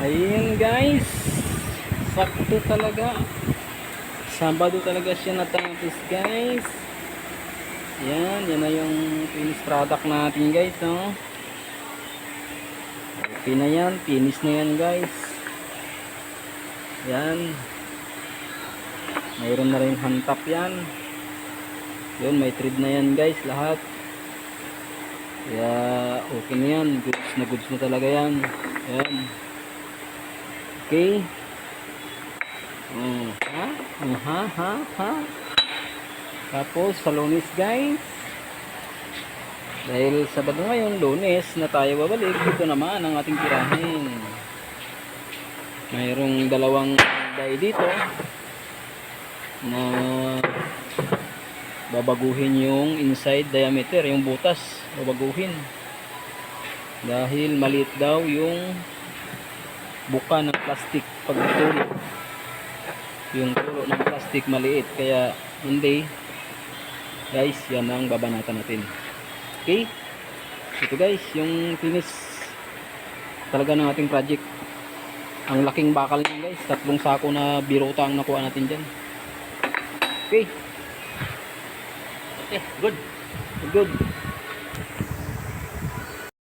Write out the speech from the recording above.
Ayun guys, sakto talaga. Sabado talaga siya natapos guys. Yan na yung finished product natin guys, no? Okay na yan, finish na yan guys. Yan. Mayroon na rin hantap yan. Yun, may thread na yan guys, lahat. Kaya okay na yan, goods na talaga yan. Yan. Okay. Tapos sa Lunes guys, dahil Sabado ngayon, Lunes na tayo babalik, ito naman ang ating tirahin. Mayroong dalawang die dito na babaguhin yung inside diameter, yung butas babaguhin dahil maliit daw yung buka ng plastic pagtulo. Yung tulo ng plastic maliit, kaya hindi guys, yan ang babanatan natin. Okay, ito guys yung finish talaga ng ating project. Ang laking bakal niya guys, 3 sako na biruta ang nakuha natin dyan. Okay, good.